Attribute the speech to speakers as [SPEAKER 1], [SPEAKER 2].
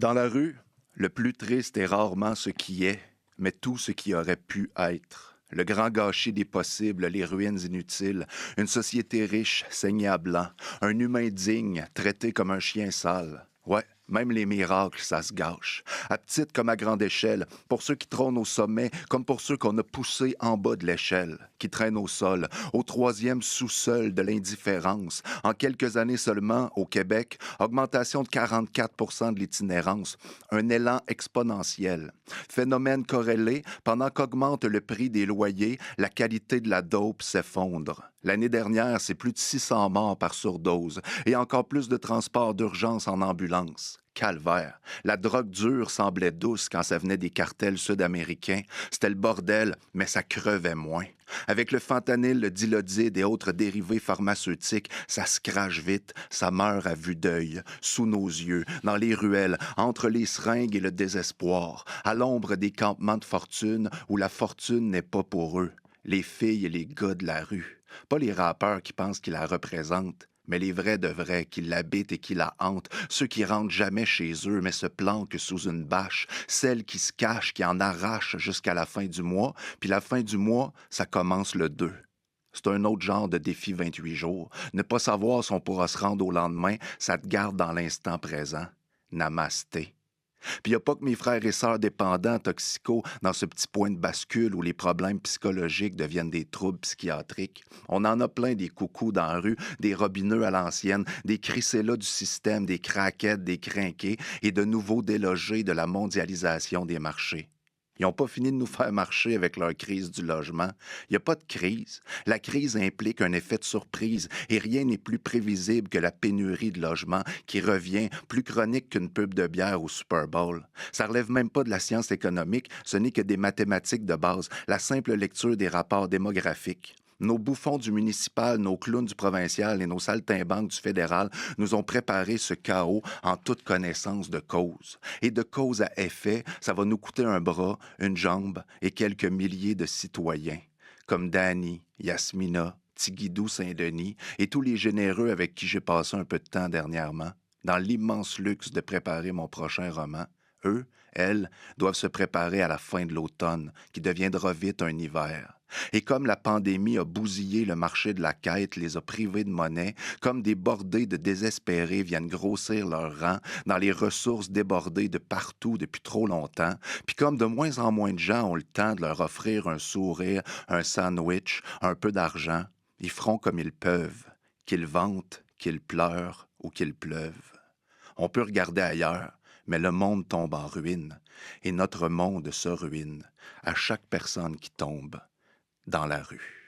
[SPEAKER 1] Dans la rue, le plus triste est rarement ce qui est, mais tout ce qui aurait pu être. Le grand gâchis des possibles, les ruines inutiles, une société riche, saignée à blanc, un humain digne, traité comme un chien sale. Ouais, même les miracles, ça se gâche. À petite comme à grande échelle, pour ceux qui trônent au sommet, comme pour ceux qu'on a poussés en bas de l'échelle, qui traînent au sol, au troisième sous-sol de l'indifférence. En quelques années seulement, au Québec, augmentation de 44 de l'itinérance, un élan exponentiel. Phénomène corrélé, pendant qu'augmente le prix des loyers, la qualité de la dope s'effondre. L'année dernière, c'est plus de 600 morts par surdose et encore plus de transports d'urgence en ambulance. Calvaire. La drogue dure semblait douce quand ça venait des cartels sud-américains. C'était le bordel, mais ça crevait moins. Avec le fentanyl, le dilodide et autres dérivés pharmaceutiques, ça se crache vite, ça meurt à vue d'œil, sous nos yeux, dans les ruelles, entre les seringues et le désespoir, à l'ombre des campements de fortune où la fortune n'est pas pour eux. Les filles et les gars de la rue. Pas les rappeurs qui pensent qu'ils la représentent, mais les vrais de vrais qui l'habitent et qui la hantent, ceux qui rentrent jamais chez eux mais se planquent sous une bâche, celles qui se cachent, qui en arrachent jusqu'à la fin du mois, puis la fin du mois, ça commence le 2. C'est un autre genre de défi 28 jours. Ne pas savoir si on pourra se rendre au lendemain, ça te garde dans l'instant présent. Namasté. Puis il n'y a pas que mes frères et sœurs dépendants, toxicos, dans ce petit point de bascule où les problèmes psychologiques deviennent des troubles psychiatriques. On en a plein des coucous dans la rue, des robineux à l'ancienne, des crissés-là du système, des craquettes, des crinqués et de nouveaux délogés de la mondialisation des marchés. Ils n'ont pas fini de nous faire marcher avec leur crise du logement. Il n'y a pas de crise. La crise implique un effet de surprise et rien n'est plus prévisible que la pénurie de logement qui revient plus chronique qu'une pub de bière au Super Bowl. Ça relève même pas de la science économique, ce n'est que des mathématiques de base, la simple lecture des rapports démographiques. Nos bouffons du municipal, nos clowns du provincial et nos saltimbanques du fédéral nous ont préparé ce chaos en toute connaissance de cause. Et de cause à effet, ça va nous coûter un bras, une jambe et quelques milliers de citoyens, comme Danny, Yasmina, Tigidou Saint-Denis et tous les généreux avec qui j'ai passé un peu de temps dernièrement, dans l'immense luxe de préparer mon prochain roman. Eux, elles, doivent se préparer à la fin de l'automne, qui deviendra vite un hiver. Et comme la pandémie a bousillé le marché de la quête, les a privés de monnaie, comme des bordées de désespérés viennent grossir leur rang dans les ressources débordées de partout depuis trop longtemps, puis comme de moins en moins de gens ont le temps de leur offrir un sourire, un sandwich, un peu d'argent, ils feront comme ils peuvent, qu'ils vantent, qu'ils pleurent ou qu'il pleuve. On peut regarder ailleurs, mais le monde tombe en ruine, et notre monde se ruine à chaque personne qui tombe dans la rue.